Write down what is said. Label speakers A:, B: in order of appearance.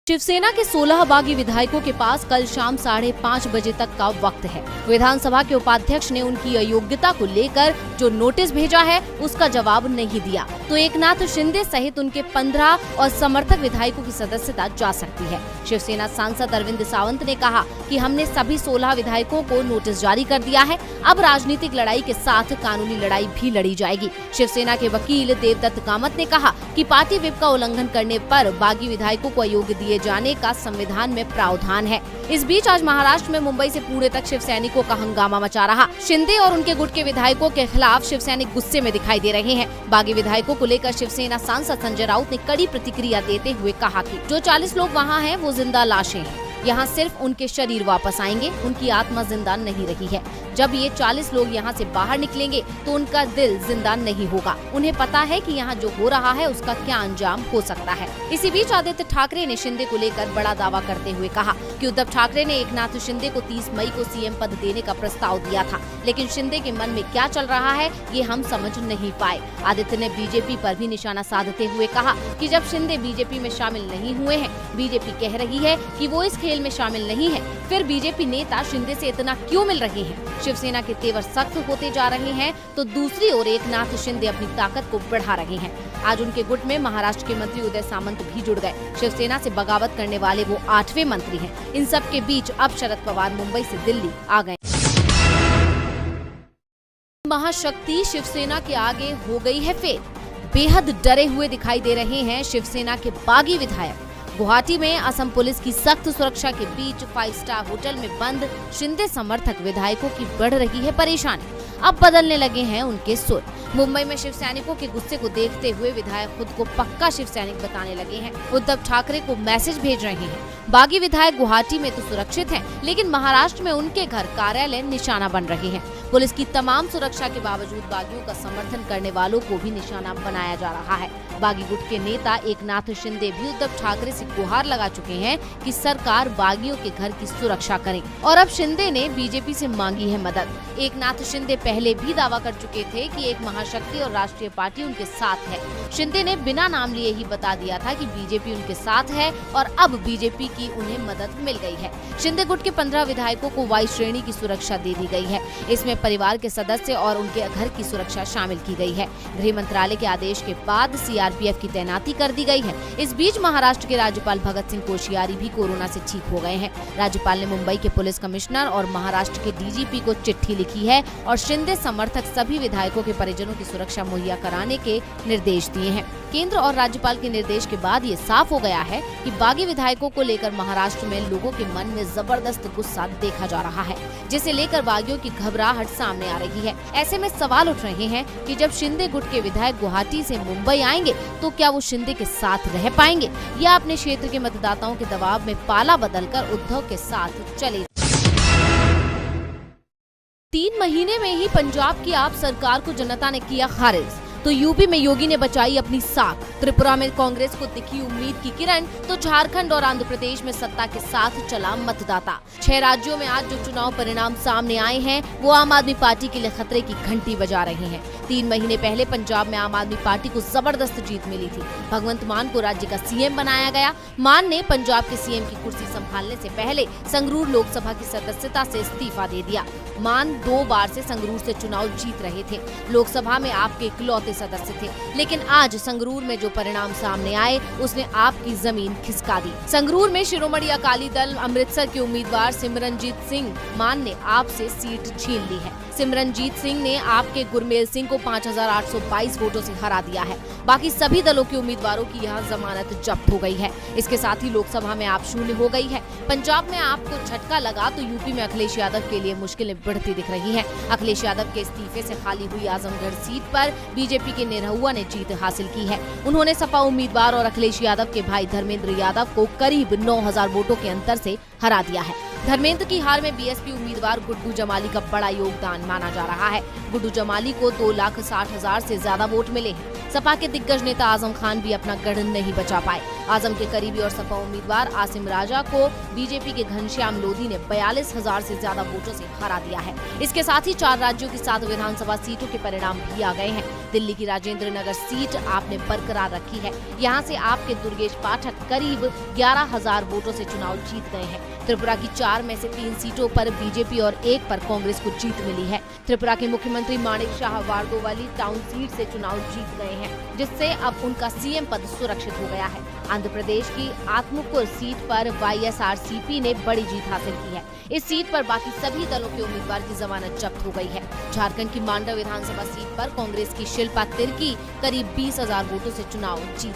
A: शिवसेना के 16 बागी विधायकों के पास कल शाम 5:30 बजे तक का वक्त है। विधानसभा के उपाध्यक्ष ने उनकी अयोग्यता को लेकर जो नोटिस भेजा है उसका जवाब नहीं दिया तो एकनाथ शिंदे सहित उनके 15 और समर्थक विधायकों की सदस्यता जा सकती है। शिवसेना सांसद अरविंद सावंत ने कहा कि हमने सभी 16 विधायकों को नोटिस जारी कर दिया है। अब राजनीतिक लड़ाई के साथ कानूनी लड़ाई भी लड़ी जाएगी। शिवसेना के वकील देवदत्त कामत ने कहा कि पार्टी व्हिप का उल्लंघन करने पर बागी विधायकों को अयोग्य दिए जाने का संविधान में प्रावधान है। इस बीच आज महाराष्ट्र में मुंबई से पुणे तक शिव सैनिकों का हंगामा मचा रहा। शिंदे और उनके गुट के विधायकों के खिलाफ शिव सैनिक गुस्से में दिखाई दे रहे हैं। बागी विधायकों को लेकर शिवसेना सांसद संजय राउत ने कड़ी प्रतिक्रिया देते हुए कहा कि जो 40 लोग वहाँ हैं वो जिंदा लाशें हैं। यहाँ सिर्फ उनके शरीर वापस आएंगे, उनकी आत्मा जिंदा नहीं रही है। जब ये 40 लोग यहाँ से बाहर निकलेंगे तो उनका दिल जिंदा नहीं होगा। उन्हें पता है कि यहाँ जो हो रहा है उसका क्या अंजाम हो सकता है। इसी बीच आदित्य ठाकरे ने शिंदे को लेकर बड़ा दावा करते हुए कहा कि उद्धव ठाकरे ने एकनाथ शिंदे को 30 मई को सीएम पद देने का प्रस्ताव दिया था, लेकिन शिंदे के मन में क्या चल रहा है ये हम समझ नहीं पाए। आदित्य ने बीजेपी पर भी निशाना साधते हुए कहा कि जब शिंदे बीजेपी में शामिल नहीं हुए हैं, बीजेपी कह रही है कि वो इस खेल में शामिल नहीं है, फिर बीजेपी नेता शिंदे से इतना क्यों मिल रहे हैं। शिवसेना के तेवर सख्त होते जा रहे हैं तो दूसरी ओर एकनाथ शिंदे अपनी ताकत को बढ़ा रहे हैं। आज उनके गुट में महाराष्ट्र के मंत्री उदय सामंत भी जुड़ गए। शिवसेना से बगावत करने वाले वो 8वें मंत्री हैं। इन सब के बीच अब शरद पवार मुंबई से दिल्ली आ गए। महाशक्ति शिवसेना के आगे हो गई है फेल। बेहद डरे हुए दिखाई दे रहे हैं शिवसेना के बागी विधायक। गुवाहाटी में असम पुलिस की सख्त सुरक्षा के बीच 5 स्टार होटल में बंद शिंदे समर्थक विधायकों की बढ़ रही है परेशानी। अब बदलने लगे हैं उनके सुर। मुंबई में शिव सैनिकों के गुस्से को देखते हुए विधायक खुद को पक्का शिव सैनिक बताने लगे हैं। उद्धव ठाकरे को मैसेज भेज रहे हैं। बागी विधायक गुवाहाटी में तो सुरक्षित हैं, लेकिन महाराष्ट्र में उनके घर कार्यालय निशाना बन रहे हैं। पुलिस की तमाम सुरक्षा के बावजूद बागियों का समर्थन करने वालों को भी निशाना बनाया जा रहा है। बागी गुट के नेता एकनाथ शिंदे भी उद्धव ठाकरे से गुहार लगा चुके हैं कि सरकार बागियों के घर की सुरक्षा करे और अब शिंदे ने बीजेपी से मांगी है मदद। एकनाथ शिंदे पहले भी दावा कर चुके थे कि एक महाशक्ति और राष्ट्रीय पार्टी उनके साथ है। शिंदे ने बिना नाम लिए ही बता दिया था कि बीजेपी उनके साथ है और अब बीजेपी की उन्हें मदद मिल गई है। शिंदे गुट के 15 विधायकों को वाई श्रेणी की सुरक्षा दे दी गई है। इसमें परिवार के सदस्य और उनके घर की सुरक्षा शामिल की गई है। गृह मंत्रालय के आदेश के बाद सीआरपीएफ की तैनाती कर दी गई है। इस बीच महाराष्ट्र के राज्यपाल भगत सिंह कोश्यारी भी कोरोना से ठीक हो गए हैं। राज्यपाल ने मुंबई के पुलिस कमिश्नर और महाराष्ट्र के डीजीपी को चिट्ठी लिखी है और शिंदे समर्थक सभी विधायकों के परिजनों की सुरक्षा मुहैया कराने के निर्देश दिए हैं। केंद्र और राज्यपाल के निर्देश के बाद ये साफ हो गया है कि बागी विधायकों को लेकर महाराष्ट्र में लोगों के मन में जबरदस्त गुस्सा देखा जा रहा है, जिसे लेकर बागियों की घबराहट सामने आ रही है। ऐसे में सवाल उठ रहे हैं कि जब शिंदे गुट के विधायक गुवाहाटी से मुंबई आएंगे तो क्या वो शिंदे के साथ रह पाएंगे या अपने क्षेत्र के मतदाताओं के दबाव में पाला बदलकर उद्धव के साथ चले। 3 महीने में ही पंजाब की आप सरकार को जनता ने किया खारिज तो यूपी में योगी ने बचाई अपनी साख। त्रिपुरा में कांग्रेस को दिखी उम्मीद की किरण तो झारखंड और आंध्र प्रदेश में सत्ता के साथ चला मतदाता। 6 राज्यों में आज जो चुनाव परिणाम सामने आए हैं वो आम आदमी पार्टी के लिए खतरे की घंटी बजा रहे हैं। 3 महीने पहले पंजाब में आम आदमी पार्टी को जबरदस्त जीत मिली थी। भगवंत मान को राज्य का सीएम बनाया गया। मान ने पंजाब के सीएम की कुर्सी संभालने से पहले संगरूर लोकसभा की सदस्यता से इस्तीफा दे दिया। मान 2 बार से संगरूर से चुनाव जीत रहे थे। लोकसभा में आपके इकलौते सदस्य थे, लेकिन आज संगरूर में जो परिणाम सामने आए उसने आपकी जमीन खिसका दी। संगरूर में शिरोमणि अकाली दल अमृतसर के उम्मीदवार सिमरनजीत सिंह मान ने आपसे सीट छीन ली है। सिमरनजीत सिंह ने आपके गुरमेल सिंह को 5822 वोटों से हरा दिया है। बाकी सभी दलों के उम्मीदवारों की यहाँ जमानत जब्त हो गई है। इसके साथ ही लोकसभा में आप शून्य हो गई है। पंजाब में आपको झटका लगा तो यूपी में अखिलेश यादव के लिए मुश्किलें बढ़ती दिख रही हैं। अखिलेश यादव के इस्तीफे से खाली हुई आजमगढ़ सीट पर बीजेपी के निरहुआ ने जीत हासिल की है। उन्होंने सपा उम्मीदवार और अखिलेश यादव के भाई धर्मेंद्र यादव को करीब 9000 वोटों के अंतर से हरा दिया है। धर्मेंद्र की हार में बीएसपी उम्मीदवार गुड्डू जमाली का बड़ा योगदान माना जा रहा है। गुड्डू जमाली को 2,60,000 से ज्यादा वोट मिले हैं। सपा के दिग्गज नेता आजम खान भी अपना गढ़ नहीं बचा पाए। आजम के करीबी और सपा उम्मीदवार आसिम राजा को बीजेपी के घनश्याम लोधी ने 42,000 से ज्यादा वोटों से हरा दिया है। इसके साथ ही 4 राज्यों की 7 विधानसभा सीटों के परिणाम भी आ गए हैं। दिल्ली की राजेंद्र नगर सीट आपने बरकरार रखी है। यहाँ से आपके दुर्गेश पाठक करीब 11,000 वोटों से चुनाव जीत गए हैं। त्रिपुरा की 4 में से 3 सीटों पर बीजेपी और 1 पर कांग्रेस को जीत मिली है। त्रिपुरा के मुख्यमंत्री माणिक शाह वारदोवाली टाउन सीट से चुनाव जीत गए हैं, जिससे अब उनका सीएम पद सुरक्षित हो गया है। आंध्र प्रदेश की आत्मकूर सीट पर YSRCP ने बड़ी जीत हासिल की है। इस सीट पर बाकी सभी दलों के उम्मीदवार की जमानत जब्त हो गई है। झारखंड की मांडव विधानसभा सीट पर कांग्रेस की शिल्पा तिर्की करीब 20,000 वोटों से चुनाव जीत